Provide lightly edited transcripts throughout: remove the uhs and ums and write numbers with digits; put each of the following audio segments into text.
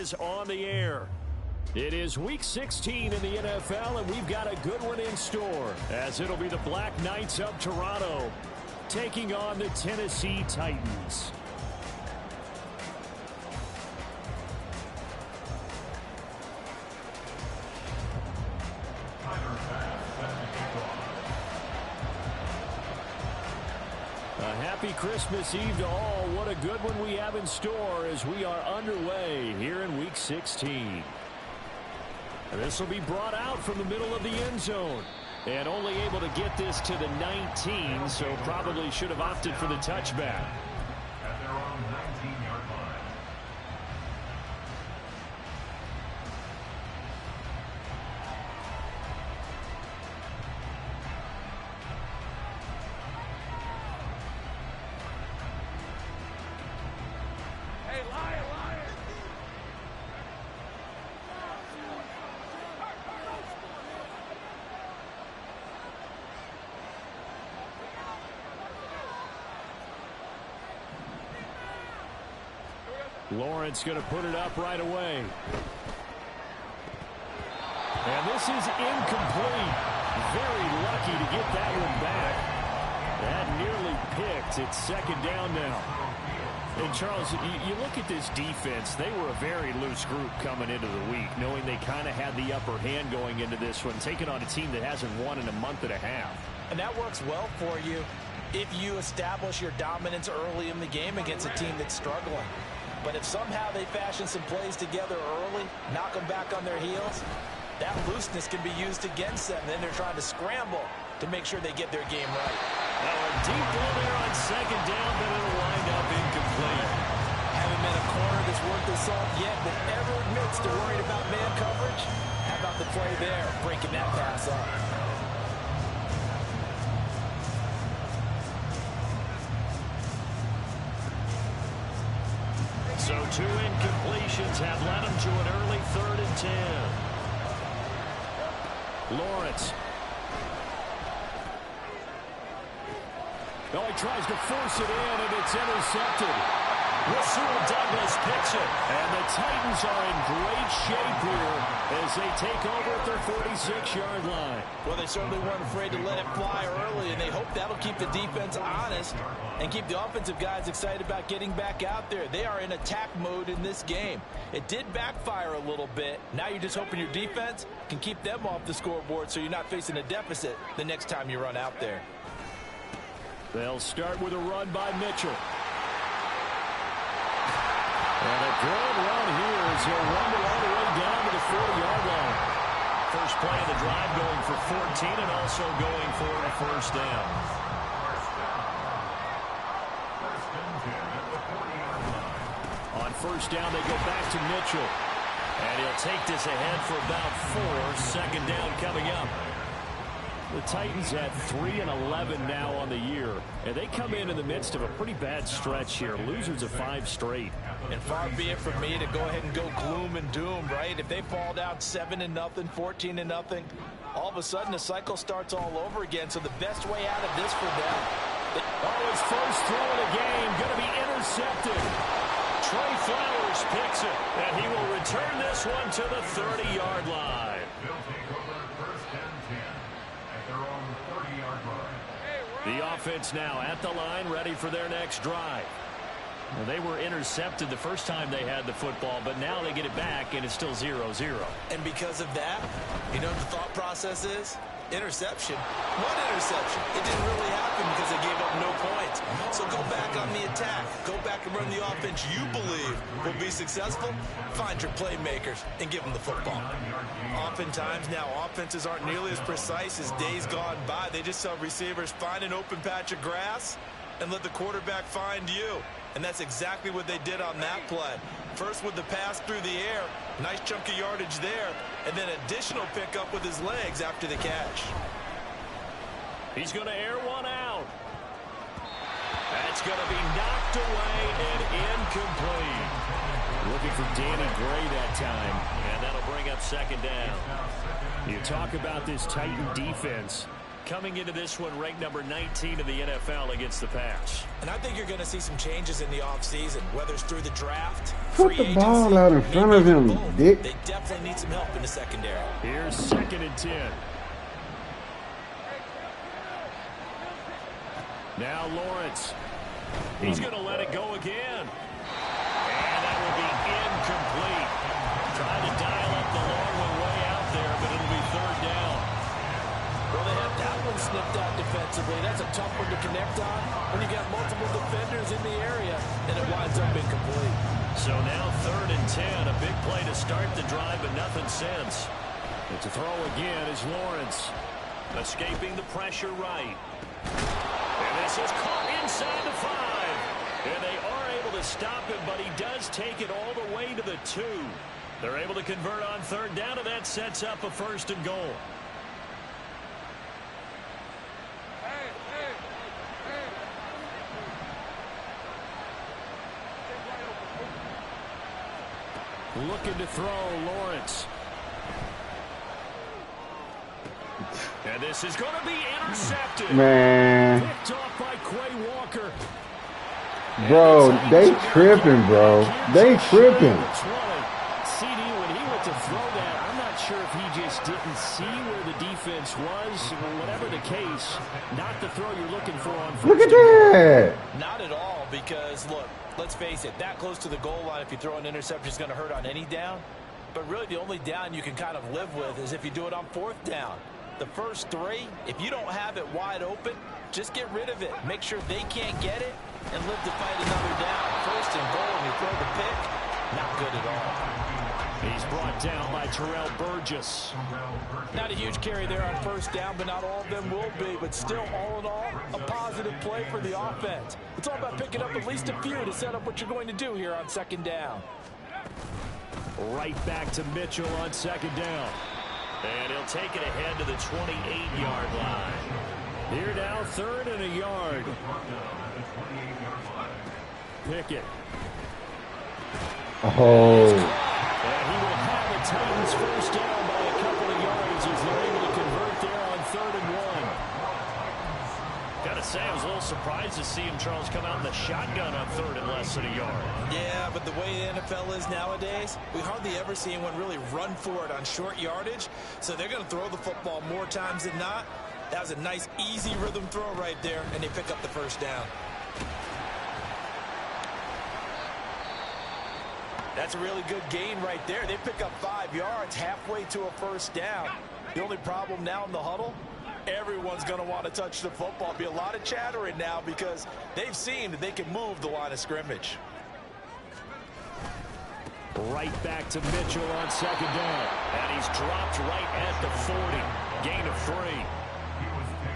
is on the air. It is Week 16 in the NFL, and we've got a good one in store, as it'll be the Black Knights of Toronto taking on the Tennessee Titans. A happy Christmas Eve to all. What a good one we have in store as we are underway here in Week 16. And this will be brought out from the middle of the end zone. And only able to get this to the 19, so probably should have opted for the touchback. At their own 19-yard line. Lawrence going to put it up right away. And this is incomplete. Very lucky to get that one back. That nearly picked. It's second down now. And Charles, you look at this defense, they were a very loose group coming into the week, knowing they kind of had the upper hand going into this one, taking on a team that hasn't won in a month and a half. And that works well for you if you establish your dominance early in the game against a team that's struggling. But if somehow they fashion some plays together early, knock them back on their heels, that looseness can be used against them. Then they're trying to scramble to make sure they get their game right. Now a deep ball there on second down, but it'll wind up incomplete. Haven't met a corner that's worth the salt yet that ever admits to worried about man coverage. How about the play there, breaking that pass up? So two incompletions have led him to an early 3rd and 10. Lawrence. Oh, he tries to force it in, and it's intercepted. Rasul Douglas picks it. And the Titans are in great shape here as they take over at their 46-yard line. Well, they certainly weren't afraid to let it fly early, and they hope that'll keep the defense honest and keep the offensive guys excited about getting back out there. They are in attack mode in this game. It did backfire a little bit. Now you're just hoping your defense can keep them off the scoreboard so you're not facing a deficit the next time you run out there. They'll start with a run by Mitchell. And a good run here as he'll rumble all the way down to the 40-yard line. First play of the drive going for 14 and also going for a first down. On first down, they go back to Mitchell. And he'll take this ahead for about 4. Second down coming up. The Titans at 3-11 now on the year, and they come in the midst of a pretty bad stretch here. Losers of 5 straight. And far be it from me to go ahead and go gloom and doom, right? If they fall down 7-0, 14-0, all of a sudden the cycle starts all over again. So the best way out of this for them. Oh, his first throw of the game going to be intercepted. Trey Flowers picks it, and he will return this one to the 30-yard line. The offense now at the line, ready for their next drive. Well, they were intercepted the first time they had the football, but now they get it back, and it's still 0-0. And because of that, you know what the thought process is? Interception. What interception? It didn't really happen because they gave up no points. So go back on the attack. Go back and run the offense you believe will be successful. Find your playmakers and give them the football. Oftentimes now offenses aren't nearly as precise as days gone by. They just tell receivers, find an open patch of grass and let the quarterback find you. And that's exactly what they did on that play. First with the pass through the air, nice chunk of yardage there, and then additional pickup with his legs after the catch. He's going to air one out. That's going to be knocked away and incomplete. Looking for Danny Gray that time, and that'll bring up second down. You talk about this Titan defense. coming into this one ranked number 19 in the NFL against the pass. And I think you're going to see some changes in the offseason, whether it's through the draft, Put free the agency, ball out in front of him, both. Dick. They definitely need some help in the secondary. Here's 2nd and 10. Now Lawrence. He's going to let it go again. And that will be incomplete. Trying to dial up the long one way out there, but it'll be 3rd down. Well, they have that one snipped out defensively. That's a tough one to connect on when you got multiple defenders in the area, and it winds up incomplete. So now 3rd and 10. A big play to start the drive, but nothing since. And to throw again is Lawrence. Escaping the pressure right. And this is caught inside the 5. And they are able to stop him, but he does take it all the way to the 2. They're able to convert on 3rd down, and that sets up a 1st and goal. Looking to throw, Lawrence. And this is going to be intercepted. Man. Picked off by Quay Walker. Bro, they tripping, bro. They tripping. CD, when he went to throw that, I'm not sure if he just didn't see where the defense was, or whatever the case, not the throw you're looking for on 1st. Look at that. Not at all, because, look, let's face it, that close to the goal line, if you throw an interception, is going to hurt on any down. But really, the only down you can kind of live with is if you do it on 4th down. The first 3, if you don't have it wide open, just get rid of it. Make sure they can't get it and live to fight another down. 1st and goal, and you throw the pick, not good at all. He's brought down by Terrell Burgess. Not a huge carry there on 1st down, but not all of them will be. But still, all in all, a positive play for the offense. It's all about picking up at least a few to set up what you're going to do here on 2nd down. Right back to Mitchell on 2nd down. And he'll take it ahead to the 28-yard line. Here now, 3rd and a yard. Pickett. Oh. And he will have the Titans 1st down by a couple of yards as they're able to convert there on 3rd and 1. Got to say, I was a little surprised to see him, Charles, come out in the shotgun on 3rd and less than a yard. Yeah, but the way the NFL is nowadays, we hardly ever see anyone really run for it on short yardage. So they're going to throw the football more times than not. That was a nice, easy rhythm throw right there, and they pick up the 1st down. That's a really good gain right there. They pick up 5 yards halfway to a 1st down. The only problem now in the huddle, everyone's going to want to touch the football. Be a lot of chattering now because they've seen that they can move the line of scrimmage. Right back to Mitchell on 2nd down. And he's dropped right at the 40. Gain of 3.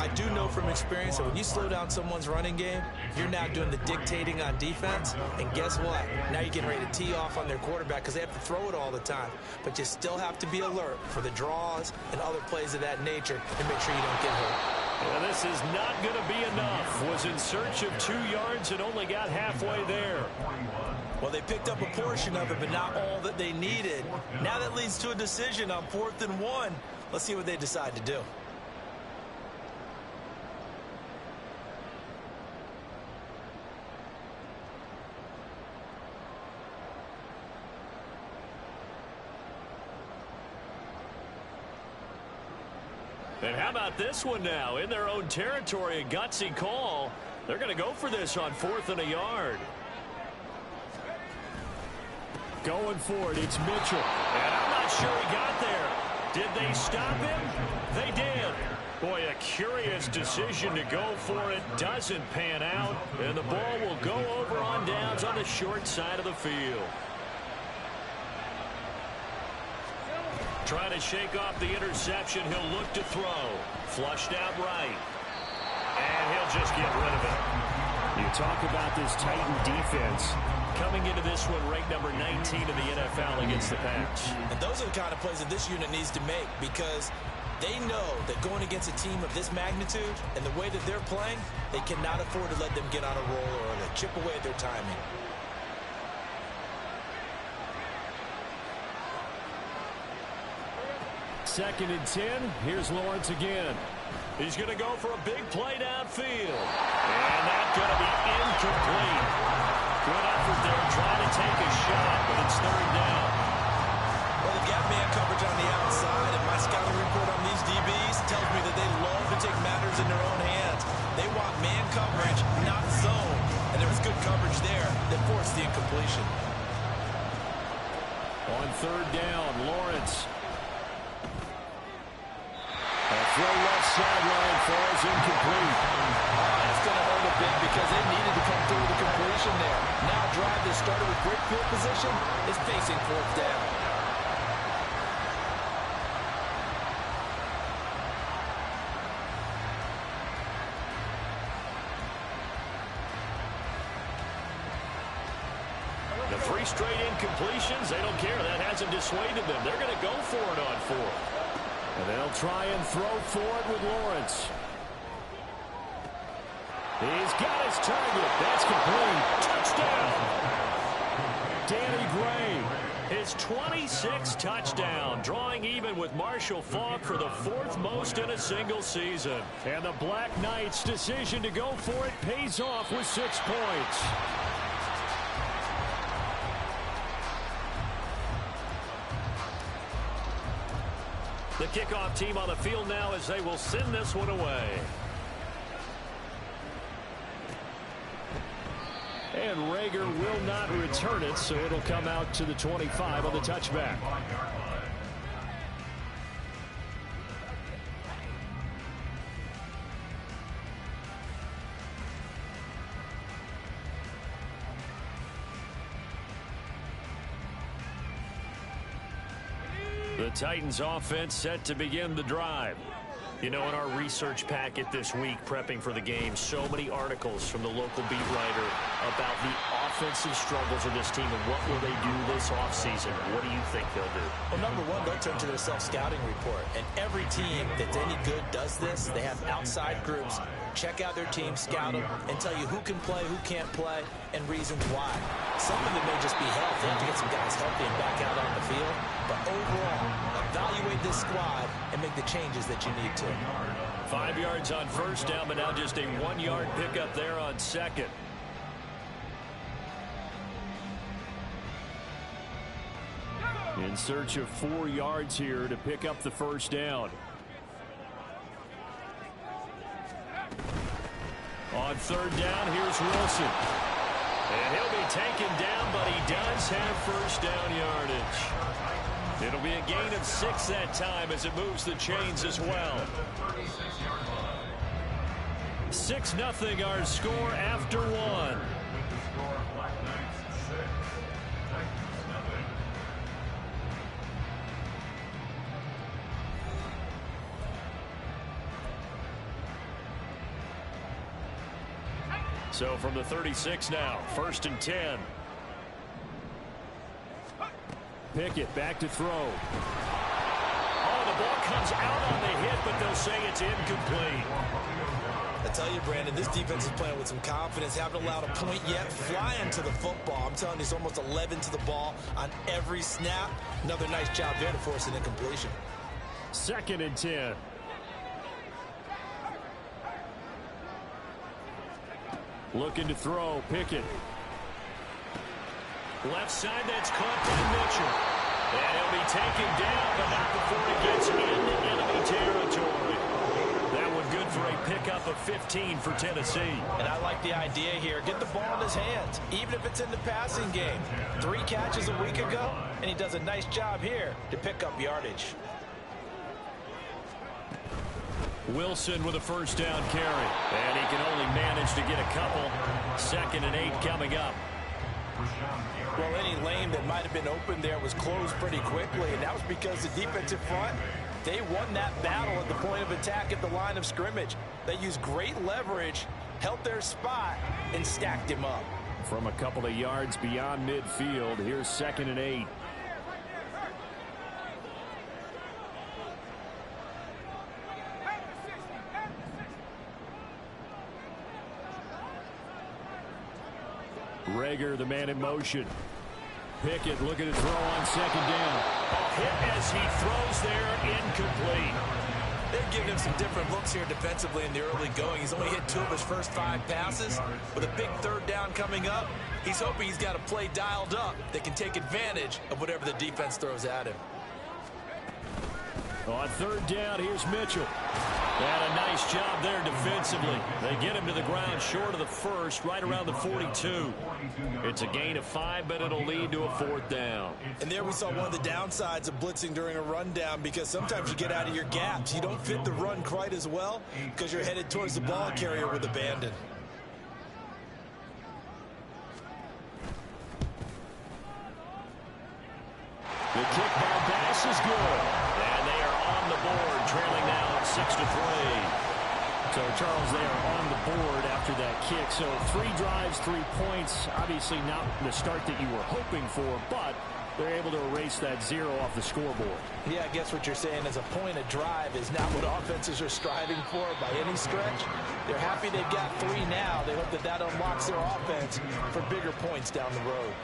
I do know from experience that when you slow down someone's running game, you're now doing the dictating on defense. And guess what? Now you're getting ready to tee off on their quarterback because they have to throw it all the time. But you still have to be alert for the draws and other plays of that nature and make sure you don't get hurt. Well, this is not going to be enough. Was in search of 2 yards and only got halfway there. Well, they picked up a portion of it, but not all that they needed. Now that leads to a decision on 4th and 1. Let's see what they decide to do. And how about this one now? In their own territory, a gutsy call. They're going to go for this on 4th and a yard. Going for it, it's Mitchell. And I'm not sure he got there. Did they stop him? They did. Boy, a curious decision to go for it. Doesn't pan out. And the ball will go over on downs on the short side of the field. Trying to shake off the interception. He'll look to throw. Flushed out right. And he'll just get rid of it. You talk about this Titan defense coming into this one ranked number 19 in the NFL against the pass. And those are the kind of plays that this unit needs to make because they know that going against a team of this magnitude and the way that they're playing, they cannot afford to let them get on a roll or to chip away at their timing. 2nd and 10. Here's Lawrence again. He's going to go for a big play downfield. And that's going to be incomplete. Good effort there, trying to take a shot, but it's 3rd down. Well, they've got man coverage on the outside, and my scouting report on these DBs tells me that they love to take matters in their own hands. They want man coverage, not zone. And there was good coverage there that forced the incompletion. On 3rd down, Lawrence. A throw left sideline falls incomplete. That's going to hurt a bit because they needed to come through with the completion there. Now a drive that started with great field position is facing 4th down. The 3 straight incompletions, they don't care. That hasn't dissuaded them. They're going to go for it on 4th. And they'll try and throw for it with Lawrence. He's got his target. That's complete. Touchdown. Danny Gray, his 26th touchdown, drawing even with Marshall Faulk for the 4th most in a single season. And the Black Knights' decision to go for it pays off with 6 points. The kickoff team on the field now as they will send this one away. And Reagor will not return it, so it'll come out to the 25 on the touchback. The Titans offense set to begin the drive. You know, in our research packet this week, prepping for the game, so many articles from the local beat writer about the offensive struggles of this team and what will they do this offseason. What do you think they'll do? Well, number one, they'll turn to their self-scouting report. And every team that's any good does this. They have outside groups. Check out their team, scout them, and tell you who can play, who can't play, and reasons why. Some of it may just be health. They have to get some guys healthy and back out on the field. But overall, evaluate this squad and make the changes that you need to. 5 yards on 1st down, but now just a 1-yard pickup there on 2nd. In search of 4 yards here to pick up the 1st down. On 3rd down, here's Wilson. And he'll be taken down, but he does have 1st down yardage. It'll be a gain of 6 that time as it moves the chains as well. 6-0 our score after 1. So from the 36 now, 1st and 10. Pickett back to throw. Oh, the ball comes out on the hit, but they'll say it's incomplete. I tell you, Brandon, this defense is playing with some confidence. Haven't allowed a point yet. Flying to the football. I'm telling you, it's almost 11 to the ball on every snap. Another nice job there to force an incompletion. 2nd and 10. Looking to throw, Pickett. Left side, that's caught by Mitchell. And he'll be taken down, but not before he gets into enemy territory. That one good for a pickup of 15 for Tennessee. And I like the idea here. Get the ball in his hands, even if it's in the passing game. 3 catches a week ago, and he does a nice job here to pick up yardage. Wilson with a 1st down carry. And he can only manage to get a couple. 2nd and 8 coming up. Well, any lane that might have been open there was closed pretty quickly, and that was because the defensive front, they won that battle at the point of attack at the line of scrimmage. They used great leverage, held their spot, and stacked him up. From a couple of yards beyond midfield, here's 2nd and 8. Reagor, the man in motion. Pickett looking to throw on 2nd down. hit as he throws there, incomplete. They're giving him some different looks here defensively in the early going. He's only hit 2 of his first 5 passes. With a big 3rd down coming up, he's hoping he's got a play dialed up that can take advantage of whatever the defense throws at him. On 3rd down, here's Mitchell. And a nice job there defensively. They get him to the ground short of the first, right around the 42. It's a gain of 5, but it'll lead to a 4th down. And there we saw one of the downsides of blitzing during a rundown, because sometimes you get out of your gaps. You don't fit the run quite as well because you're headed towards the ball carrier with abandon. The kick by Bass is good. And they are on the board, trailing now 6-3. So, Charles, they are on the board after that kick. So 3 drives, 3 points. Obviously not the start that you were hoping for, but they're able to erase that 0 off the scoreboard. Yeah, I guess what you're saying is a point of drive is not what offenses are striving for by any stretch. They're happy they've got 3 now. They hope that that unlocks their offense for bigger points down the road.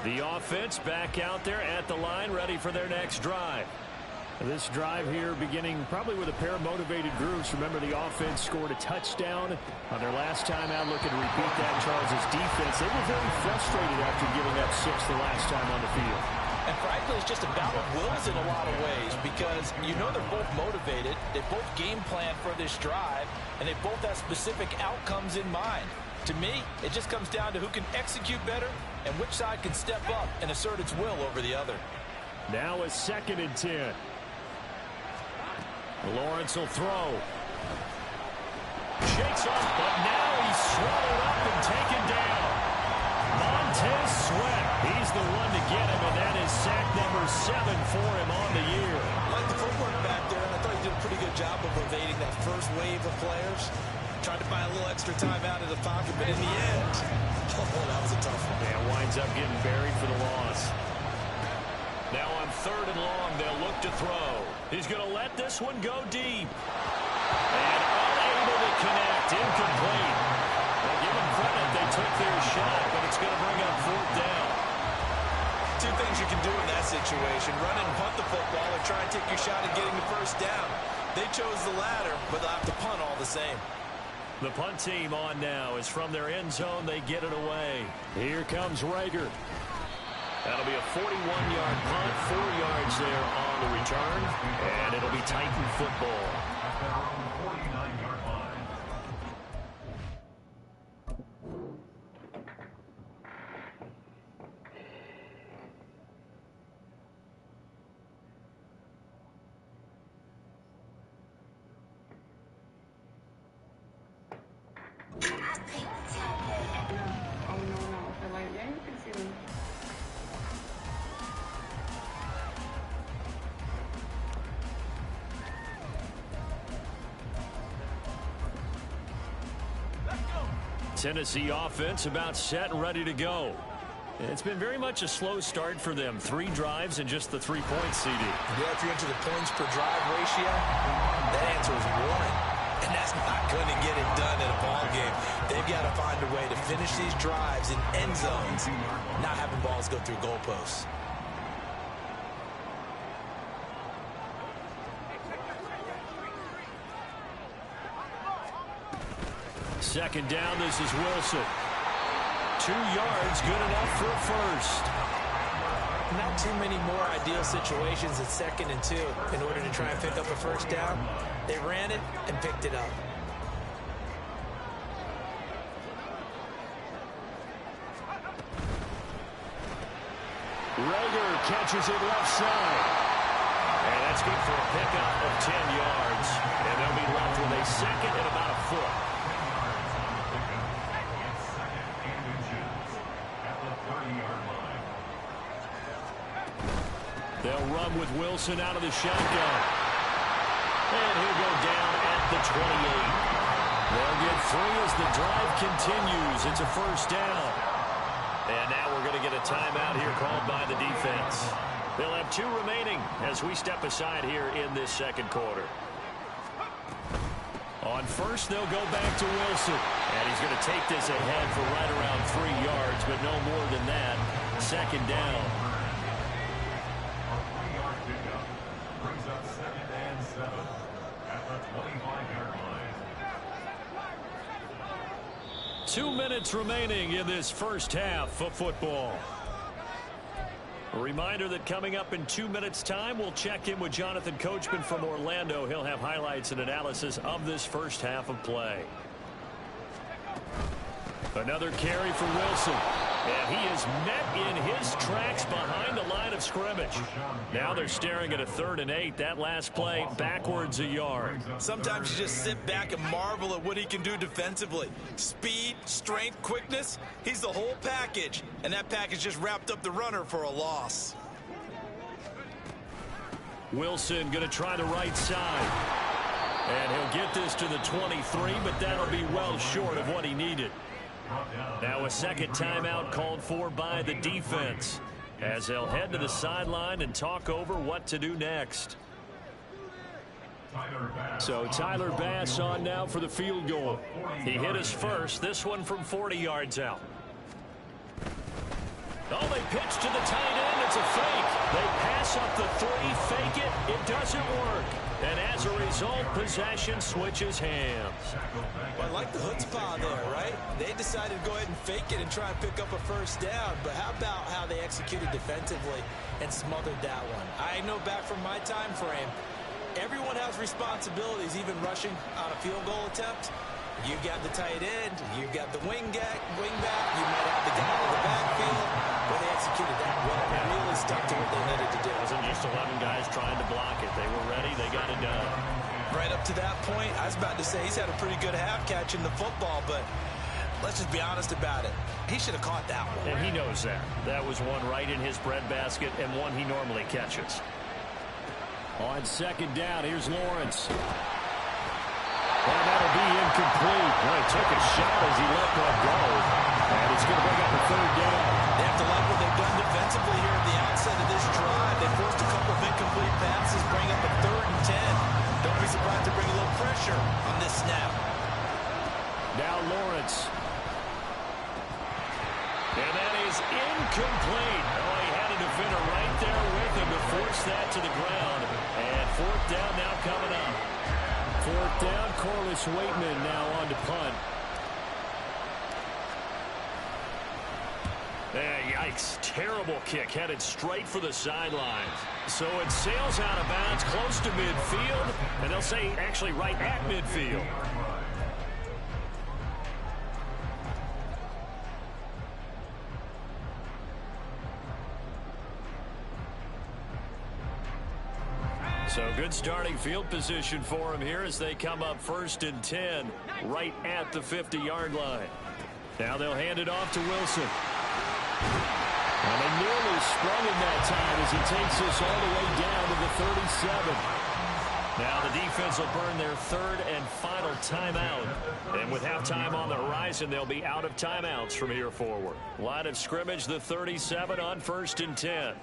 The offense back out there at the line, ready for their next drive. This drive here beginning probably with a pair of motivated groups. Remember, the offense scored a touchdown on their last time out. Looking to repeat that. Charles' defense, they were very frustrated after giving up 6 the last time on the field. And frankly, it's just a battle of wills in a lot of ways, because you know they're both motivated. They both game plan for this drive, and they both have specific outcomes in mind. To me, it just comes down to who can execute better and which side can step up and assert its will over the other. Now a 2nd and 10. Lawrence will throw. Shakes off, but now he's swallowed up and taken down. Montez Sweat, he's the one to get him, and that is sack number 7 for him on the year. I like the footwork back there, and I thought he did a pretty good job of evading that first wave of players. Tried to buy a little extra time out of the pocket, but in the end, oh, that was a tough one. And winds up getting buried for the loss. Now on 3rd and long, they'll look to throw. He's going to let this one go deep. And unable to connect, incomplete. Well, give them credit, they took their shot, but it's going to bring up 4th down. 2 things you can do in that situation: run and punt the football, or try and take your shot at getting the 1st down. They chose the latter, but they'll have to punt all the same. The punt team on now is from their end zone. They get it away. Here comes Rager. That'll be a 41-yard punt, 4 yards there on the return, and it'll be Titan football. At their own 49-yard line. Tennessee offense about set and ready to go. It's been very much a slow start for them. 3 drives and just the 3 points, CD. Yeah, if you're into the points per drive ratio, that answer is 1. And that's not going to get it done in a ball game. They've got to find a way to finish these drives in end zones, not having balls go through goalposts. Second down, this is Wilson. 2 yards, good enough for a first. Not too many more ideal situations at 2nd and 2 in order to try and pick up a first down. They ran it and picked it up. Rager catches it left side. And that's good for a pickup of 10 yards. And they'll be left with a 2nd and about a foot. They'll run with Wilson out of the shotgun. And he'll go down at the 28. They'll get 3 as the drive continues. It's a first down. And now we're going to get a timeout here called by the defense. They'll have 2 remaining as we step aside here in this 2nd quarter. On first, they'll go back to Wilson. And he's going to take this ahead for right around 3 yards, but no more than that. 2nd down. pickup. Brings up 2nd and 7 at the 25-yard line. 2 minutes remaining in this first half of football. A reminder that coming up in 2 minutes' time, we'll check in with Jonathan Coachman from Orlando. He'll have highlights and analysis of this first half of play. Another carry for Wilson. And he is met in his tracks behind the line of scrimmage. Now they're staring at a 3rd and 8. That last play backwards a yard. Sometimes you just sit back and marvel at what he can do defensively. Speed, strength, quickness. He's the whole package. And that package just wrapped up the runner for a loss. Wilson going to try the right side. And he'll get this to the 23, but that'll be well short of what he needed. Now a second timeout called for by the defense as they'll head to the sideline and talk over what to do next. So Tyler Bass on now for the field goal. He hit his first, this one from 40 yards out. Oh, they pitch to the tight end. It's a fake. They pass up the 3, fake it. It doesn't work. And as a result, possession switches hands. Well, I like the chutzpah there, right? They decided to go ahead and fake it and try and pick up a first down. But how about how they executed defensively and smothered that one? I know back from my time frame, everyone has responsibilities, even rushing on a field goal attempt. You got the tight end, you got the wing back, you might have the guy in the backfield. But they executed that well. They really stuck to what they needed to do. It wasn't just 11 guys trying to block it. They were ready. They got it done. Right up to that point, I was about to say he's had a pretty good half catching the football, but let's just be honest about it. He should have caught that one. And he knows that. That was one right in his breadbasket and one he normally catches. On second down, here's Lawrence. And that'll be incomplete. Well, he took a shot as he let that go. And it's going to bring up a 3rd down. They have to like what they've done defensively here at the outset of this drive. They forced a couple of incomplete passes, bring up a 3rd and 10. Don't be surprised to bring a little pressure on this snap. Now Lawrence. And that is incomplete. Oh, he had a defender right there with him to force that to the ground. And 4th down now coming up. 4th down, Corliss Waitman now on to punt. Yikes, terrible kick, headed straight for the sidelines. So it sails out of bounds close to midfield, and they'll say actually right at midfield. So good starting field position for him here as they come up 1st and 10 right at the 50-yard line. Now they'll hand it off to Wilson. And they nearly sprung him that time as he takes this all the way down to the 37. Now the defense will burn their 3rd and final timeout. And with halftime on the horizon, they'll be out of timeouts from here forward. Line of scrimmage, the 37 on 1st and 10.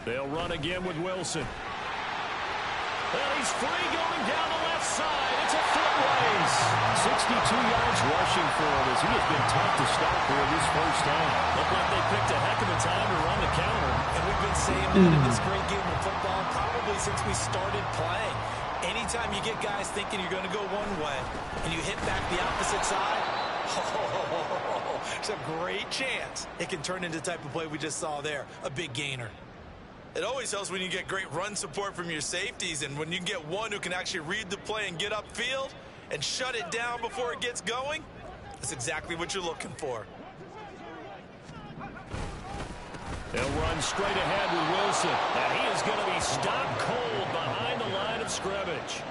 They'll run again with Wilson. And he's free going down the left side. It's a foot race. 62 yards rushing for him as he has been tough to stop here this first half. Looked like they picked a heck of a time to run the counter. And we've been saying that in this great game of football probably since we started playing. Anytime you get guys thinking you're going to go one way and you hit back the opposite side, it's a great chance it can turn into the type of play we just saw there, a big gainer. It always helps when you get great run support from your safeties, and when you get one who can actually read the play and get upfield and shut it down before it gets going, that's exactly what you're looking for. They'll run straight ahead with Wilson, and he is going to be stopped cold behind the line of scrimmage.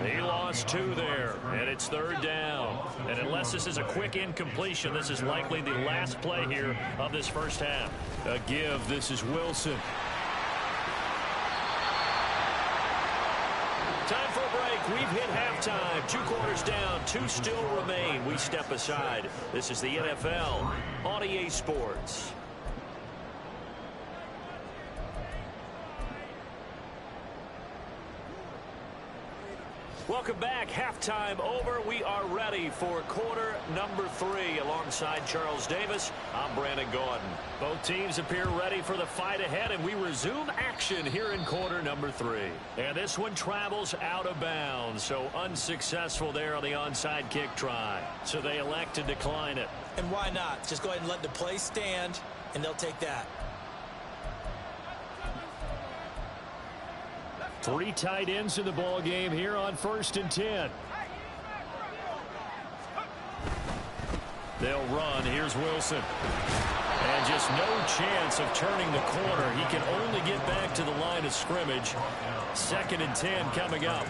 He lost 2 there, and it's 3rd down. And unless this is a quick incompletion, this is likely the last play here of this first half. A give, this is Wilson. Time for a break. We've hit halftime. 2 quarters down. 2 still remain. We step aside. This is the NFL on EA Sports. Welcome back. Halftime over. We are ready for quarter number 3. Alongside Charles Davis, I'm Brandon Gaudin. Both teams appear ready for the fight ahead, and we resume action here in quarter number 3. And this one travels out of bounds, so unsuccessful there on the onside kick try. So they elect to decline it. And why not? Just go ahead and let the play stand, and they'll take that. 3 tight ends in the ball game here on 1st and 10. They'll run. Here's Wilson. And just no chance of turning the corner. He can only get back to the line of scrimmage. 2nd and 10 coming up.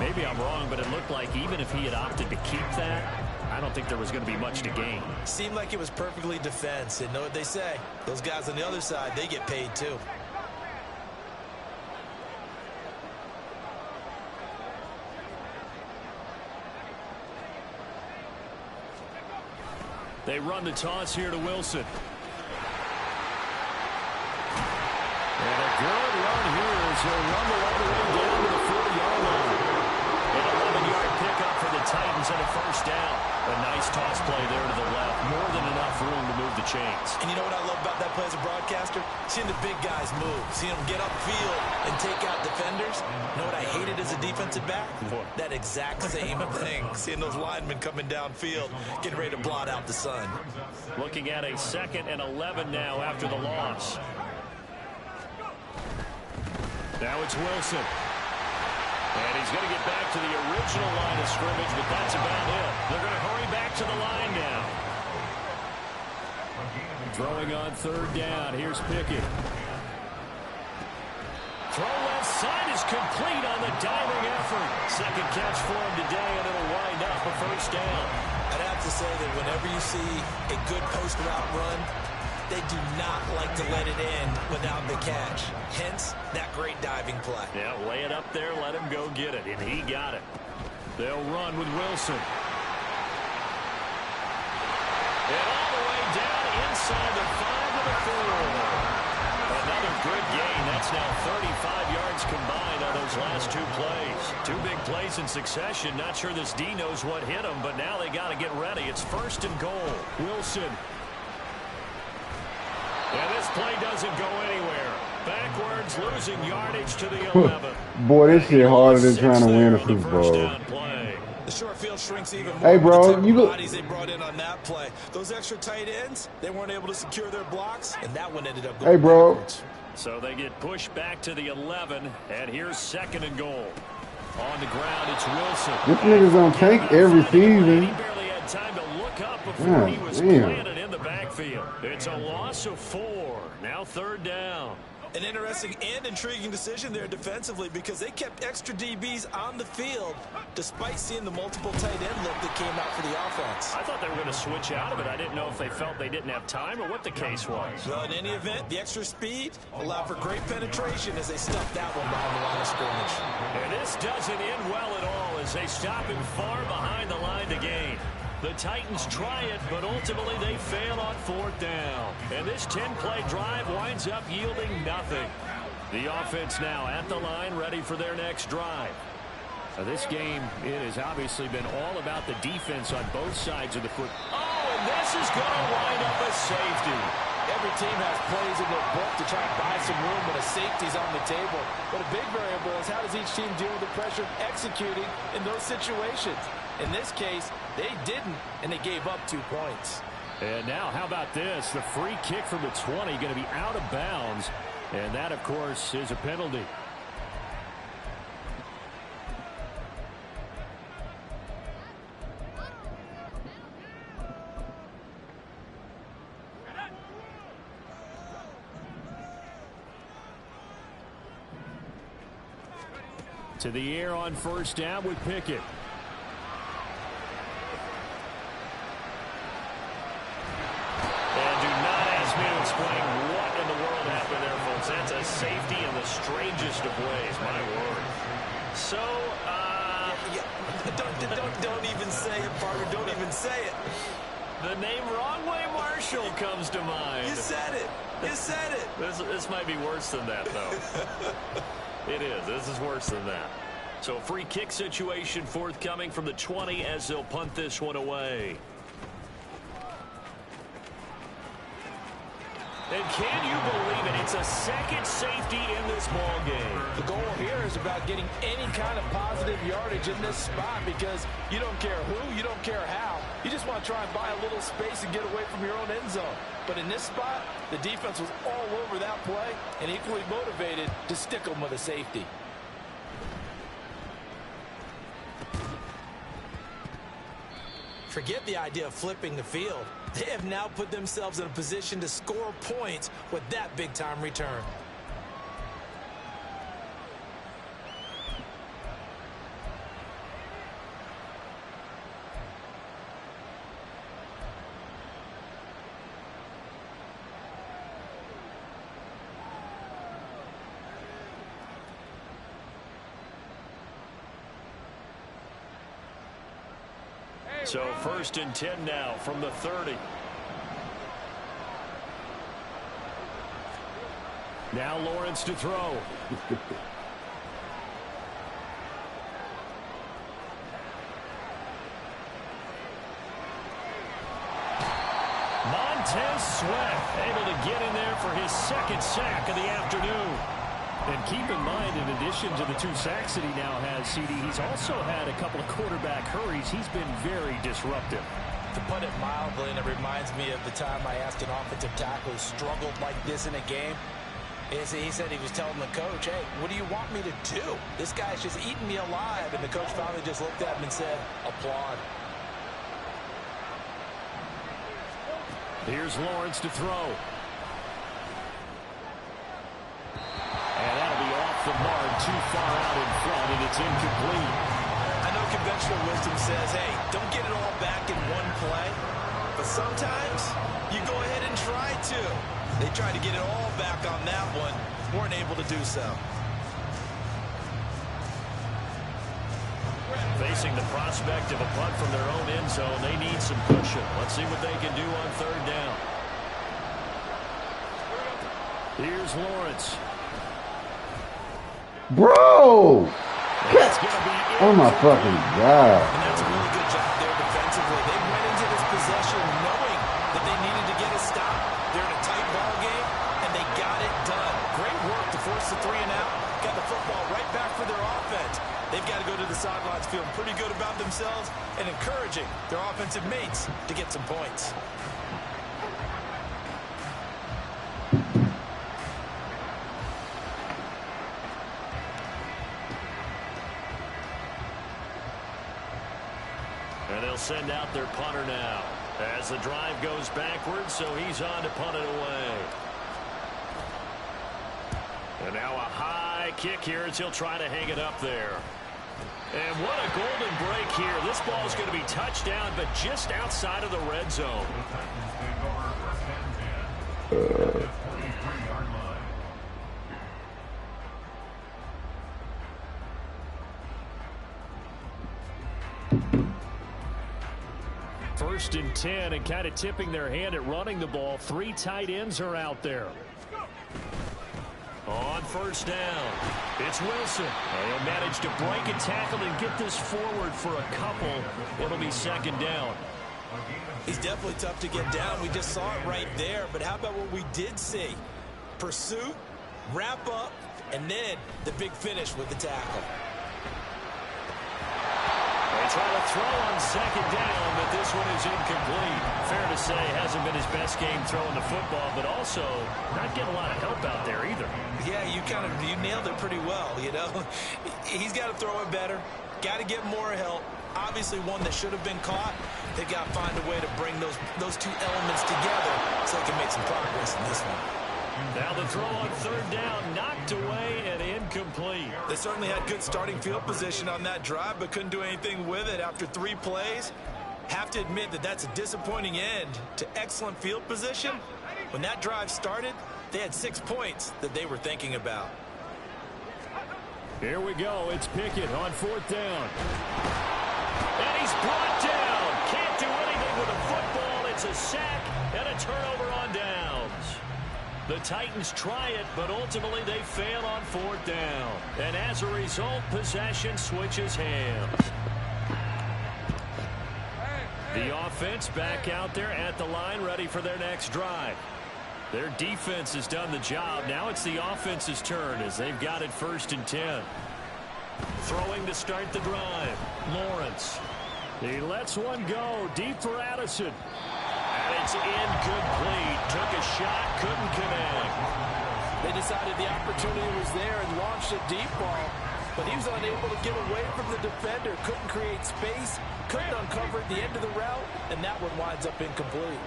Maybe I'm wrong, but it looked like even if he had opted to keep that, I don't think there was going to be much to gain. Seemed like it was perfectly defense. And know what they say? Those guys on the other side, they get paid too. They run the toss here to Wilson. And a good run here as he'll rumble all the way down to the 40-yard line. An 11-yard pickup for the Titans and a 1st down. A nice toss play there to the left. More than enough room to move the chains. And you know what I love about that play as a broadcaster? Seeing the big guys move. Seeing them get upfield and take out defenders. You know what I hated as a defensive back? That exact same thing. Seeing those linemen coming downfield, getting ready to blot out the sun. Looking at a 2nd and 11 now after the loss. Now it's Wilson. And he's going to get back to the original line of scrimmage, but that's about it. They're going to hurry back to the line now. Throwing on 3rd down. Here's Pickett. Throw left side is complete on the diving effort. 2nd catch for him today, and it'll wind up a 1st down. I'd have to say that whenever you see a good post route run, they do not like to let it in without the catch. Hence, that great diving play. Yeah, lay it up there, let him go get it, and he got it. They'll run with Wilson. And all the way down inside the 5 to the 4. Another good gain. That's now 35 yards combined on those last 2 plays. 2 big plays in succession. Not sure this D knows what hit him, but now they got to get ready. It's 1st and goal. Wilson. And this play doesn't go anywhere. Backwards, losing yardage to the 11. Boy, this shit harder than trying to win a Super Bowl. The short field shrinks even more. Hey, bro, with the you look. bodies they brought in on that play. Those extra tight ends, they weren't able to secure their blocks, and that one ended up going Hey, bro. backwards. So they get pushed back to the 11, and here's 2nd and goal. On the ground, it's Wilson. This nigga's gonna tank every He season. barely had time to look up before he was damn. planted in the backfield. It's a loss of 4. Now 3rd down. An interesting and intriguing decision there defensively because they kept extra DBs on the field despite seeing the multiple tight end look that came out for the offense. I thought they were going to switch out of it. I didn't know if they felt they didn't have time or what the case was. Well, in any event, the extra speed allowed for great penetration as they stuffed that one behind the line of scrimmage. And this doesn't end well at all as they stop him far behind the line to gain. The Titans try it, but ultimately they fail on 4th down. And this 10-play drive winds up yielding nothing. The offense now at the line, ready for their next drive. Now this game, it has obviously been all about the defense on both sides of the foot. Oh, and this is going to wind up a safety. Every team has plays in their book to try and buy some room, but a safety's on the table. But a big variable is how does each team deal with the pressure of executing in those situations? In this case, they didn't, and they gave up 2 points. And now, how about this? The free kick from the 20 going to be out of bounds. And that, of course, is a penalty. To the air on 1st down with Pickett. And do not ask me to explain what in the world happened there, folks. That's a safety in the strangest of ways, my word. So, Don't even say it, partner. Don't even say it. the name Wrong Way Marshall comes to mind. You said it. You said it. This might be worse than that, though. It is. This is worse than that. So free kick situation forthcoming from the 20 as they'll punt this one away. And can you believe it? It's a second safety in this ball game. The goal here is about getting any kind of positive yardage in this spot because you don't care who, you don't care how. You just want to try and buy a little space and get away from your own end zone. But in this spot, the defense was all over that play and equally motivated to stick them with a safety. Forget the idea of flipping the field. They have now put themselves in a position to score points with that big-time return. So 1st and 10 now from the 30. Now Lawrence to throw. Montez Sweat able to get in there for his second sack of the afternoon. And keep in mind, in addition to the 2 sacks that he now has, CD, he's also had a couple of quarterback hurries. He's been very disruptive. To put it mildly, and it reminds me of the time I asked an offensive tackle who struggled like this in a game. He said he was telling the coach, hey, what do you want me to do? This guy's just eating me alive. And the coach finally just looked at him and said, applaud. Here's Lawrence to throw. And that'll be off the mark, too far out in front, and it's incomplete. I know conventional wisdom says, hey, don't get it all back in one play. But sometimes you go ahead and try to. They tried to get it all back on that one. Weren't able to do so. Facing the prospect of a punt from their own end zone, they need some cushion. Let's see what they can do on 3rd down. Here's Lawrence. Bro! That's gonna be Oh my fucking God. And that's a really good job there defensively. They went into this possession knowing that they needed to get a stop. They're in a tight ball game, and they got it done. Great work to force the 3 and out. Got the football right back for their offense. They've got to go to the sidelines feeling pretty good about themselves and encouraging their offensive mates to get some points. And they'll send out their punter now as the drive goes backwards, so he's on to punt it away. And now a high kick here as he'll try to hang it up there. And what a golden break here. This ball is going to be touchdown, but just outside of the red zone. First and 10, and kind of tipping their hand at running the ball. 3 tight ends are out there. On 1st down, it's Wilson. He'll manage to break a tackle and get this forward for a couple. It'll be 2nd down. He's definitely tough to get down. We just saw it right there. But how about what we did see? Pursuit, wrap up, and then the big finish with the tackle. They try to throw on 2nd down, but this one is incomplete. Fair to say, hasn't been his best game throwing the football, but also not getting a lot of help out there either. Yeah, you nailed it pretty well, you know. He's got to throw it better. Got to get more help. Obviously one that should have been caught. They've got to find a way to bring those 2 elements together so they can make some progress in this one. Now the throw on 3rd down, knocked away and incomplete. They certainly had good starting field position on that drive, but couldn't do anything with it after 3 plays. Have to admit that that's a disappointing end to excellent field position. When that drive started, they had 6 points that they were thinking about. Here we go. It's Pickett on 4th down. And he's brought down. Can't do anything with a football. It's a sack and a turnover on downs. The Titans try it, but ultimately they fail on 4th down. And as a result, possession switches hands. The offense back out there at the line, ready for their next drive. Their defense has done the job. Now it's the offense's turn as they've got it 1st and 10. Throwing to start the drive. Lawrence. He lets one go deep for Addison. And it's incomplete. Took a shot, couldn't connect. They decided the opportunity was there and launched a deep ball, but he was unable to get away from the defender. Couldn't create space, couldn't uncover at the end of the route, and that one winds up incomplete.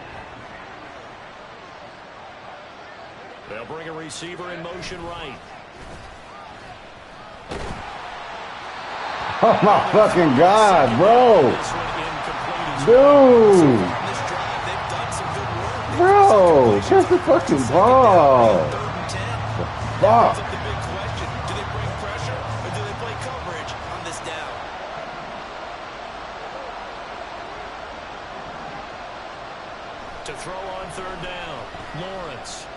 They'll bring a receiver in motion right. Oh my fucking God, bro. Dude. Bro, catch the fucking ball. Fuck. The big question, do they bring pressure or do they play coverage on this down? To throw on 3rd down, Lawrence.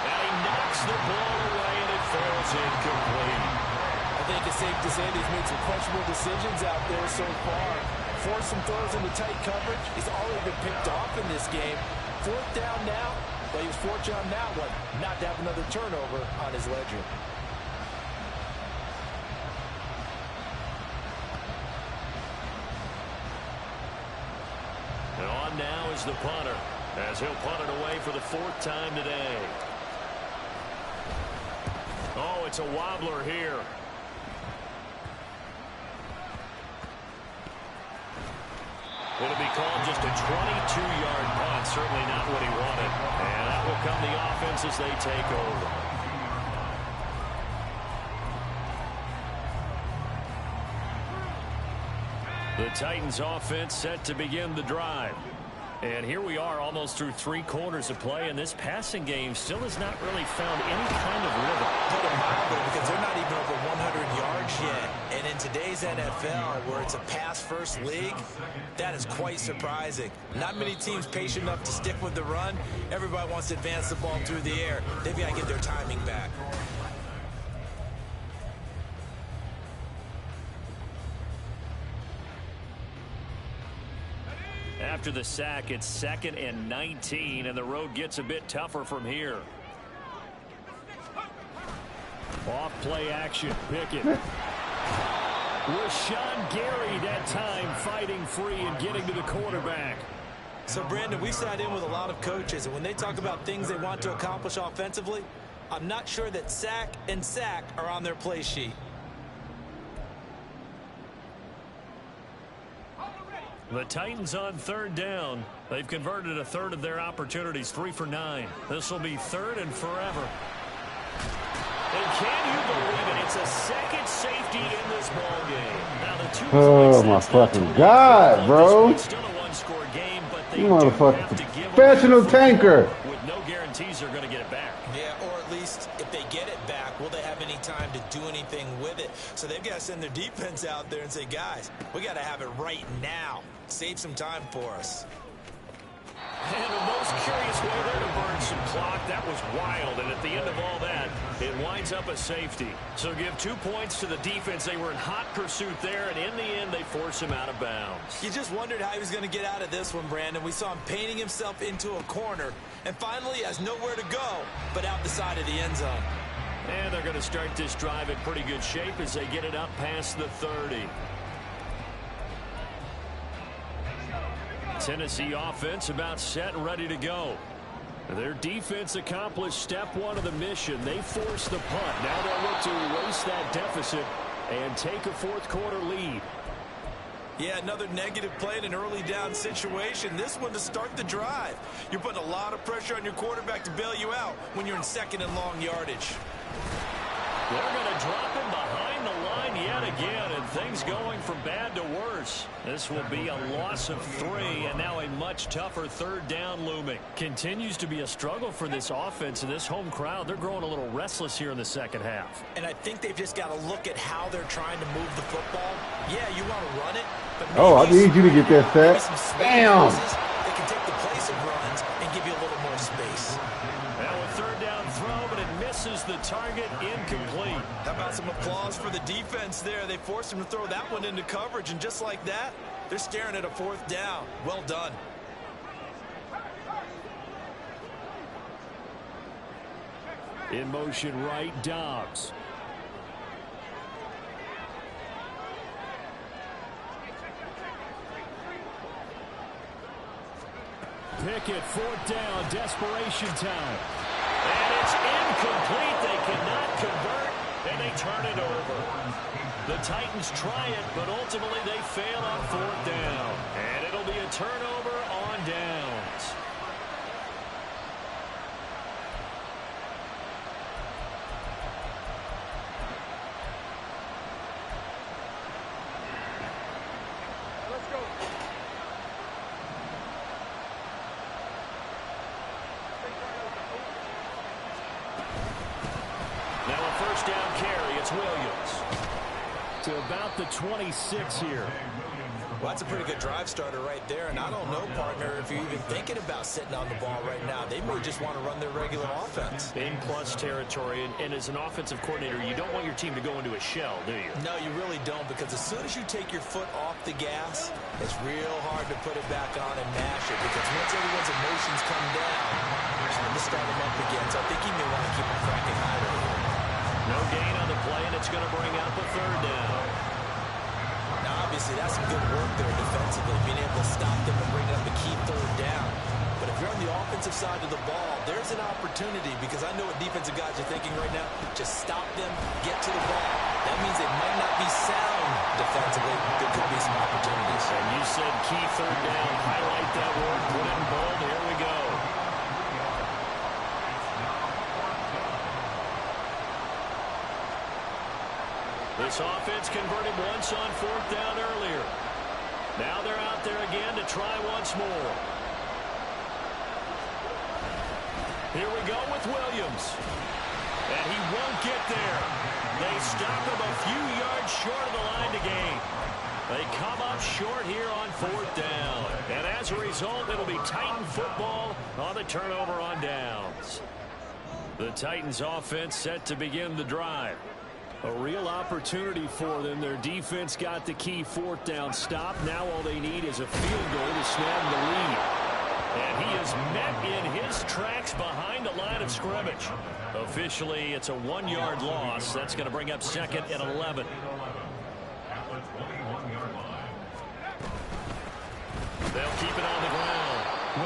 And he knocks the ball away and it falls incomplete. I think it's safe to say that he's made some questionable decisions out there so far. Forced some throws into tight coverage. He's already been picked off in this game. 4th down now, but he was fortunate on that one not to have another turnover on his ledger. And on now is the punter, as he'll punt it away for the 4th time today. Oh, it's a wobbler here. It'll be called just a 22-yard punt. Certainly not what he wanted. And that will come the offense as they take over. The Titans offense set to begin the drive. And here we are almost through 3 quarters of play, and this passing game still has not really found any kind of rhythm. Put them mildly because they're not even over 100 yards yet. And in today's NFL, where it's a pass-first league, that is quite surprising. Not many teams patient enough to stick with the run. Everybody wants to advance the ball through the air. They've got to get their timing back. After the sack, it's 2nd and 19, and the road gets a bit tougher from here. Off play action, Pickett. Rashawn Gary that time fighting free and getting to the quarterback. So, Brandon, we sat in with a lot of coaches, and when they talk about things they want to accomplish offensively, I'm not sure that sack and sack are on their play sheet. The Titans on 3rd down. They've converted 1/3 of their opportunities, 3 for 9. This will be 3rd and forever. And can you believe it? It's a second safety in this ball game. Now the 2 Oh my fucking God, bro. It's still a 1-score game, but they You do motherfucking have to give professional up tanker. with no guarantees they're going to get it back. Yeah, or at least if they get it back, will they have any time to do anything with it? So they've got to send their defense out there and say, guys, we got to have it right now. Save some time for us. And the most curious way there to burn some clock. That was wild. And at the end of all that, it winds up a safety. So give 2 points to the defense. They were in hot pursuit there, and in the end, they force him out of bounds. You just wondered how he was going to get out of this one, Brandon. We saw him painting himself into a corner, and finally has nowhere to go but out the side of the end zone. And they're going to start this drive in pretty good shape as they get it up past the 30. Tennessee offense about set and ready to go. Their defense accomplished step 1 of the mission. They forced the punt. Now they'll look to erase that deficit and take a 4th quarter lead. Yeah, another negative play in an early down situation. This one to start the drive. You're putting a lot of pressure on your quarterback to bail you out when you're in 2nd and long yardage. They're going to drop him behind the line yet again, and things going from bad to worse. This will be a loss of 3, and now a much tougher 3rd down looming. Continues to be a struggle for this offense and this home crowd. They're growing a little restless here in the second half. And I think they've just got to look at how they're trying to move the football. Yeah, you want to run it, but Oh, I need you to get that maybe sack. some Damn. passes that can take the place of runs and give you a little Some applause for the defense there. They forced him to throw that one into coverage, and just like that, they're staring at a 4th down. Well done. In motion right, Dobbs. Pickett, 4th down, desperation time. And it's incomplete. They cannot convert, and they turn it over. The Titans try it, but ultimately they fail on 4th down. And it'll be a turnover on downs. Now a 1st down carry. It's Williams. To about the 26 here. Well, that's a pretty good drive starter right there. And I don't know, partner, if you're even thinking about sitting on the ball right now. They may just want to run their regular offense. In plus territory. And as an offensive coordinator, you don't want your team to go into a shell, do you? No, you really don't, because as soon as you take your foot off the gas, it's real hard to put it back on and mash it. Because once everyone's emotions come down, it's hard to start them up again. So I think you may want to keep them cracking high right here. No gain on the play, and it's going to bring up a 3rd down. Now, obviously, that's some good work there defensively, being able to stop them and bring up a key 3rd down. But if you're on the offensive side of the ball, there's an opportunity, because I know what defensive guys are thinking right now. Just stop them, get to the ball. That means they might not be sound defensively. There could be some opportunities. And you said key 3rd down. Highlight that word, put it in bold. Here we go. This offense converted once on 4th down earlier. Now they're out there again to try once more. Here we go with Williams. And he won't get there. They stop him a few yards short of the line to gain. They come up short here on 4th down. And as a result, it'll be Titan football on the turnover on downs. The Titans offense set to begin the drive. A real opportunity for them. Their defense got the key 4th down stop. Now all they need is a field goal to snag the lead. And he is met in his tracks behind the line of scrimmage. Officially, it's a 1-yard loss. That's going to bring up 2nd and 11. They'll keep it on the ground.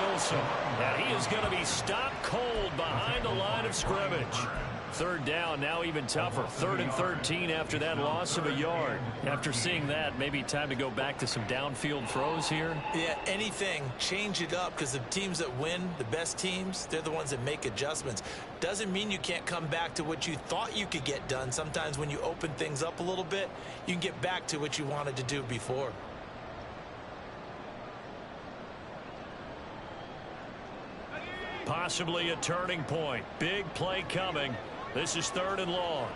Wilson. And he is going to be stopped cold behind the line of scrimmage. 3rd down, now even tougher. 3rd and 13 after that loss of a yard. After seeing that, maybe time to go back to some downfield throws here. Yeah, anything. Change it up, because the teams that win, the best teams, they're the ones that make adjustments. Doesn't mean you can't come back to what you thought you could get done. Sometimes when you open things up a little bit, you can get back to what you wanted to do before. Possibly a turning point. Big play coming. This is 3rd and long.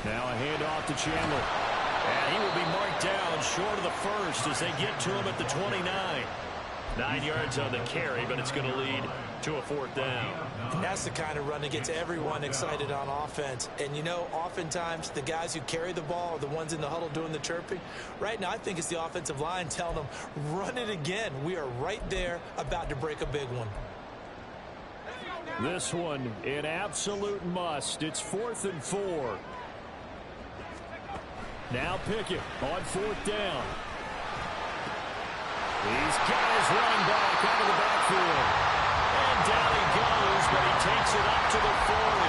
Now a handoff to Chandler. And he will be marked down short of the 1st as they get to him at the 29. 9 yards on the carry, but it's going to lead to a 4th down. That's the kind of run that gets everyone excited on offense. And, you know, oftentimes the guys who carry the ball are the ones in the huddle doing the chirping. Right now, I think it's the offensive line telling them, run it again. We are right there about to break a big one. This one, an absolute must. It's 4th and 4. Now Pickett on 4th down. He's got his running back out of the backfield. And down he goes, but he takes it up to the 40.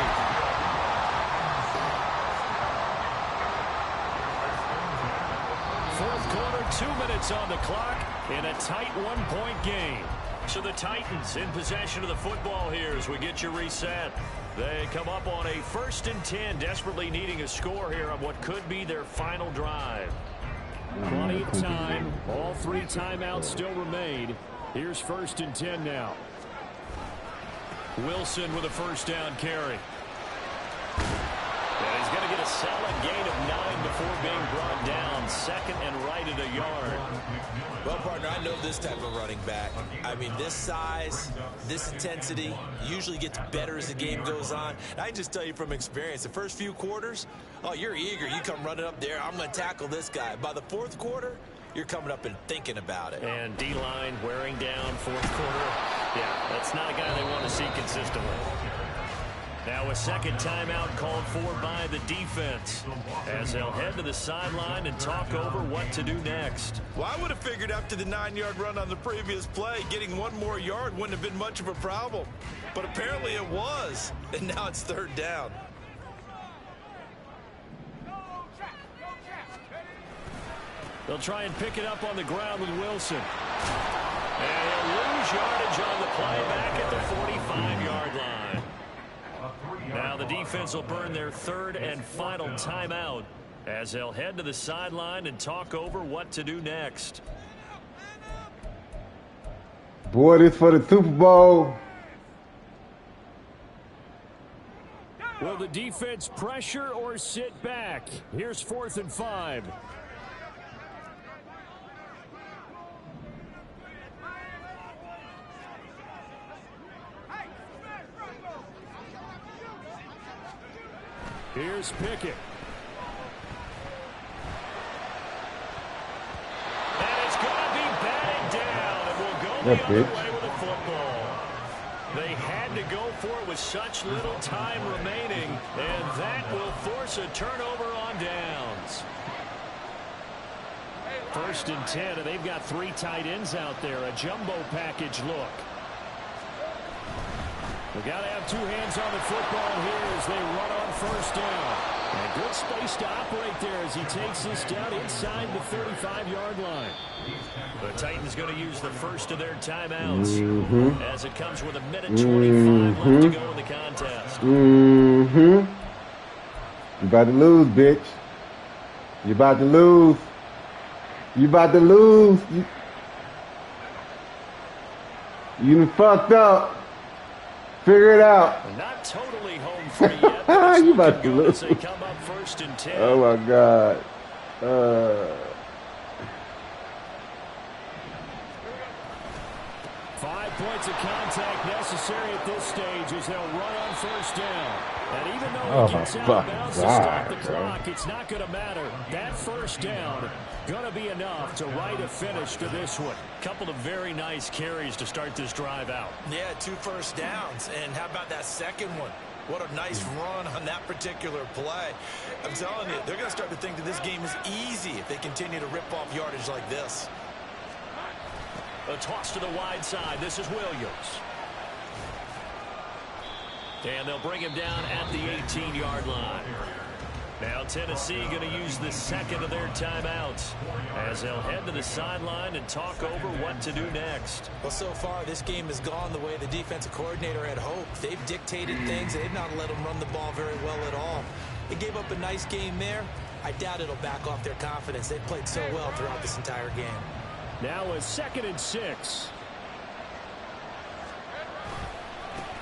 4th quarter, 2 minutes on the clock in a tight 1-point game. So the Titans in possession of the football here as we get you reset. They come up on a 1st and 10, desperately needing a score here on what could be their final drive. Plenty of time. All 3 timeouts still remain. Here's 1st and 10 now. Wilson with a 1st down carry. And he's going to get a solid gain of 9 before being brought down. Second and right at a yard. Well, partner, I know this type of running back. I mean, this size, this intensity usually gets better as the game goes on. And I can just tell you from experience, the first few quarters, oh, you're eager. You come running up there, I'm going to tackle this guy. By the fourth quarter, you're coming up and thinking about it. And D-line wearing down fourth quarter. Yeah, that's not a guy they want to see consistently. Now a second timeout called for by the defense as they'll head to the sideline and talk over what to do next. Well, I would have figured after the 9-yard run on the previous play, getting one more yard wouldn't have been much of a problem. But apparently it was, and now it's third down. They'll try and pick it up on the ground with Wilson. And he'll lose yardage on the play back at the 45-yard line. Now the defense will burn their third and final timeout as they'll head to the sideline and talk over what to do next. Boy, this for the Super Bowl. Will the defense pressure or sit back? Here's 4th and 5. Here's Pickett. And it's going to be batted down. And will go the other way with the football. They had to go for it with such little time remaining. And that will force a turnover on downs. 1st and 10, and they've got 3 tight ends out there. A jumbo package look. We've got to have 2 hands on the football here as they run on 1st down. And good space to operate there as he takes this down inside the 35-yard line. The Titans going to use the first of their timeouts as it comes with 1:25 left to go in the contest. You about to lose, bitch. You about to lose. You about to lose. You done fucked up. Figure it out. Not totally home free yet. But you about to lose. They come up 1st and 10. Oh my God. 5 points of contact necessary at this stage as they'll run on 1st down. And even though it gets out of bounds to stop the clock, it's not going to matter. That 1st down going to be enough to write a finish to this one. Couple of very nice carries to start this drive out. Yeah, 2 first downs. And how about that second one? What a nice run on that particular play. I'm telling you, they're going to start to think that this game is easy if they continue to rip off yardage like this. A toss to the wide side. This is Williams. And they'll bring him down at the 18-yard line. Now Tennessee going to use the second of their timeouts as they'll head to the sideline and talk over what to do next. Well, so far this game has gone the way the defensive coordinator had hoped. They've dictated things. They've not let them run the ball very well at all. They gave up a nice game there. I doubt it'll back off their confidence. They've played so well throughout this entire game. Now a 2nd and 6.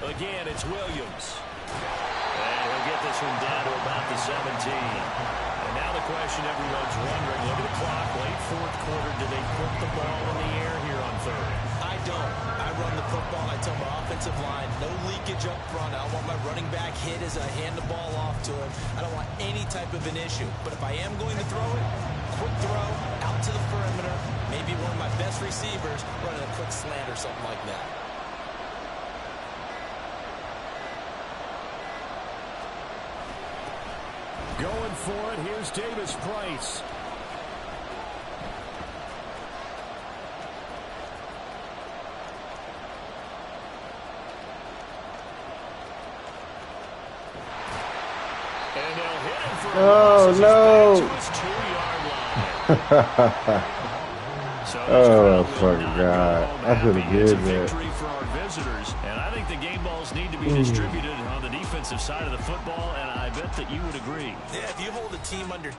Again, it's Williams. And he'll get this one down to about the 17. And now the question everyone's wondering, look at the clock, late 4th quarter, do they put the ball in the air here on 3rd? I don't. I run the football. I tell my offensive line, no leakage up front. I don't want my running back hit as I hand the ball off to him. I don't want any type of an issue. But if I am going to throw it, quick throw, out to the perimeter, maybe one of my best receivers running a quick slant or something like that. Going for it, here's Davis Price. And they'll hit him for no. Oh, fucking God. I should have did that. Victory for our visitors, and I think the game balls need to be distributed on the defensive side of the football, and I bet that you would agree. Yeah, if you hold a team under